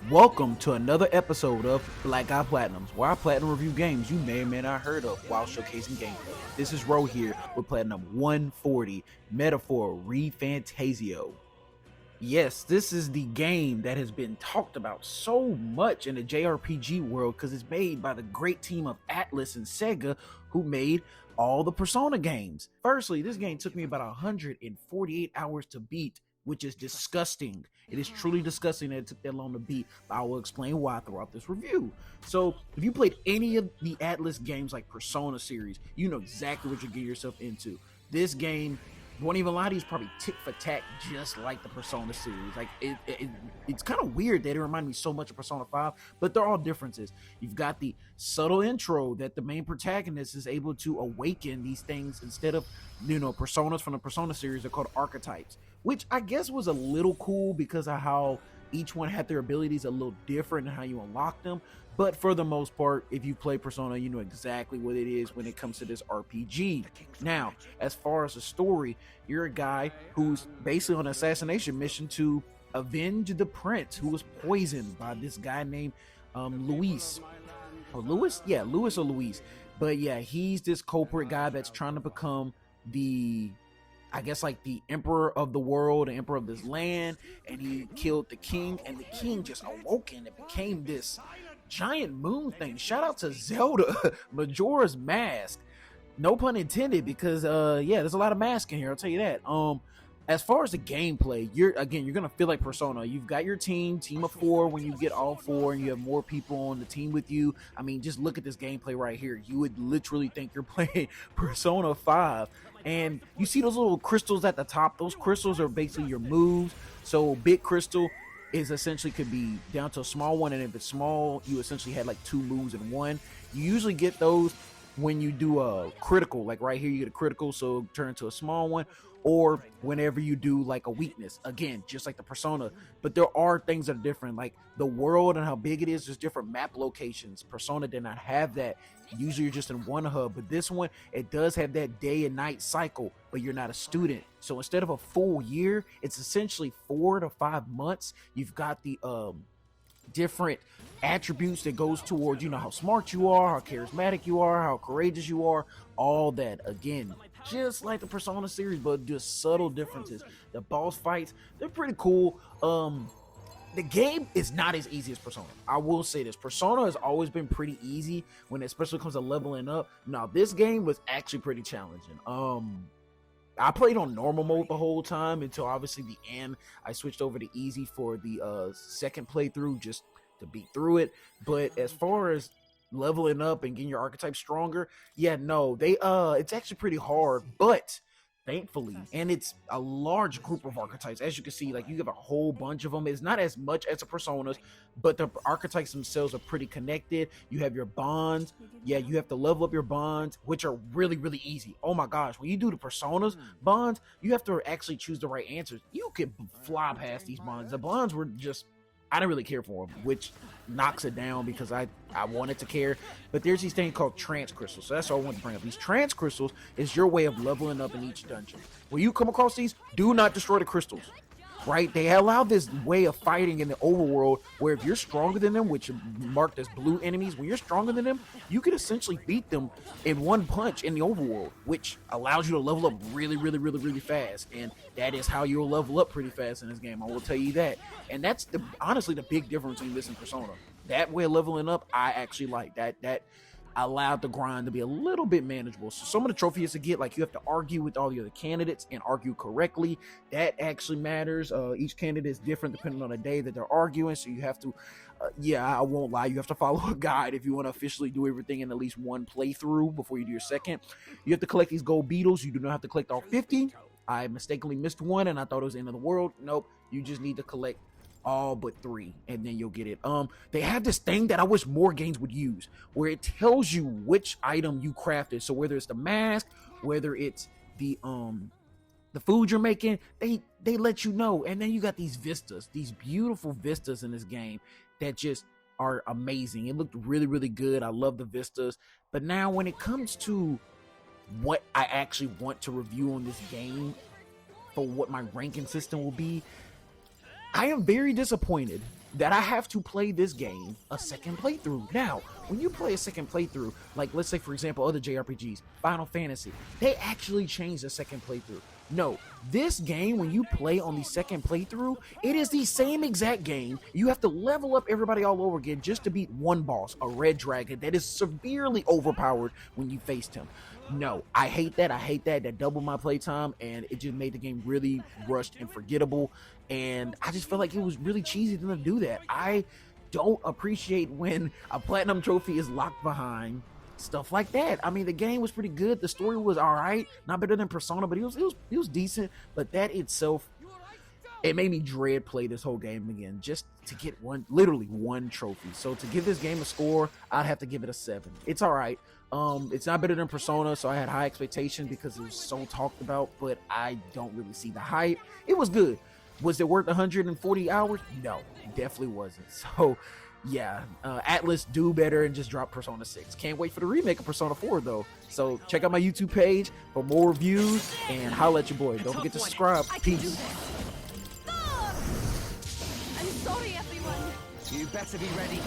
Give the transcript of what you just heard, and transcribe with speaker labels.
Speaker 1: Welcome to another episode of Black Guy Platinums, where I platinum review games you may or may not heard of while showcasing gameplay. This is Ro here with Platinum 140, Metaphor Refantazio. Yes, this is the game that has been talked about so much in the JRPG world because it's made by the great team of Atlus and Sega who made all the Persona games. Firstly, this game took me about 148 hours to beat, which is disgusting. It is truly disgusting that it took that long to beat, but I will explain why throughout this review. So, if you played any of the Atlus games like Persona series, you know exactly what you're getting yourself into. This game, won't even lie to you, is probably tick for tack just like the Persona series. Like it's kind of weird that it reminded me so much of Persona 5, but there are all differences. You've got the subtle intro that the main protagonist is able to awaken these things instead of, personas from the Persona series. They're called archetypes, which I guess was a little cool because of how each one had their abilities a little different and how you unlock them. But for the most part, if you play Persona, you know exactly what it is when it comes to this RPG. Now, as far as the story, you're a guy who's basically on an assassination mission to avenge the prince who was poisoned by this guy named Luis. Or Lewis? Yeah, Lewis or Luis. But yeah, he's this culprit guy that's trying to become the emperor of the world, the emperor of this land, and he killed the king, and the king just awoke and it became this giant moon thing. Shout out to Zelda Majora's Mask, no pun intended, because there's a lot of mask in here, I'll tell you that. As far as the gameplay, you're gonna feel like Persona. You've got your team of 4 when you get all 4 and you have more people on the team with you. I mean, just look at this gameplay right here. You would literally think you're playing Persona 5. And you see those little crystals at the top. Those crystals are basically your moves. So big crystal is essentially could be down to a small one, and if it's small, you essentially had like 2 moves in one. You usually get those when you do a critical, like right here you get a critical, so turn into a small one, or whenever you do like a weakness, again just like the Persona. But there are things that are different, like the world and how big it is. There's different map locations. Persona did not have that. Usually you're just in one hub, but this one, it does have that day and night cycle, but you're not a student, so instead of a full year, it's essentially 4 to 5 months. You've got the different attributes that goes towards, how smart you are, how charismatic you are, how courageous you are, all that. Again, just like the Persona series, but just subtle differences. The boss fights, they're pretty cool. The game is not as easy as Persona. I will say this. Persona has always been pretty easy when it especially comes to leveling up. Now, this game was actually pretty challenging. I played on normal mode the whole time until obviously the end. I switched over to easy for the second playthrough just to beat through it. But as far as leveling up and getting your archetype stronger, it's actually pretty hard, but thankfully, and it's a large group of archetypes. As you can see, like, you have a whole bunch of them. It's not as much as the Personas, but the archetypes themselves are pretty connected. You have your bonds. Yeah, you have to level up your bonds, which are really, really easy. Oh my gosh, when you do the Personas bonds, you have to actually choose the right answers. You could fly past these bonds. The bonds were just, I didn't really care for them, which knocks it down because I wanted to care. But there's these things called trance crystals. So that's all I want to bring up. These trance crystals is your way of leveling up in each dungeon. When you come across these, do not destroy the crystals. Right? They allow this way of fighting in the overworld where if you're stronger than them, which are marked as blue enemies, when you're stronger than them, you can essentially beat them in one punch in the overworld, which allows you to level up really, really, really, really fast. And that is how you'll level up pretty fast in this game. I will tell you that. And that's honestly the big difference between this and Persona. That way of leveling up, I actually like that allowed the grind to be a little bit manageable. So some of the trophies to get, like, you have to argue with all the other candidates and argue correctly. That actually matters. Each candidate is different depending on the day that they're arguing, so you have to I won't lie, you have to follow a guide if you want to officially do everything in at least one playthrough before you do your second. You have to collect these gold beetles. You do not have to collect all 50. I mistakenly missed one and I thought it was the end of the world. Nope, you just need to collect all but 3 and then you'll get it. They have this thing that I wish more games would use where it tells you which item you crafted. So whether it's the mask, whether it's the food you're making, they let you know. And then you got these vistas, these beautiful vistas in this game that just are amazing. It looked really, really good. I love the vistas. But now when it comes to what I actually want to review on this game for what my ranking system will be, I am very disappointed that I have to play this game a second playthrough. Now, when you play a second playthrough, like let's say for example other JRPGs, Final Fantasy, they actually change the second playthrough. No, this game, when you play on the second playthrough, it is the same exact game. You have to level up everybody all over again just to beat one boss, a red dragon that is severely overpowered when you faced him. No, I hate that. I hate that. That doubled my playtime, and it just made the game really rushed and forgettable. And I just felt like it was really cheesy for them to do that. I don't appreciate when a platinum trophy is locked behind stuff like that. I mean, the game was pretty good. The story was all right, not better than Persona, but it was decent. But that itself, it made me dread play this whole game again just to get literally one trophy. So to give this game a score, I'd have to give it a 7. It's all right. It's not better than Persona, so I had high expectations because it was so talked about, but I don't really see the hype. It was good. Was it worth 140 hours? No, definitely wasn't. So yeah, Atlas, do better and just drop Persona 6. Can't wait for the remake of Persona 4 though. So check out my YouTube page for more reviews and holla at your boy. Don't forget to subscribe. Peace.
Speaker 2: I'm sorry, everyone.
Speaker 3: You better be ready.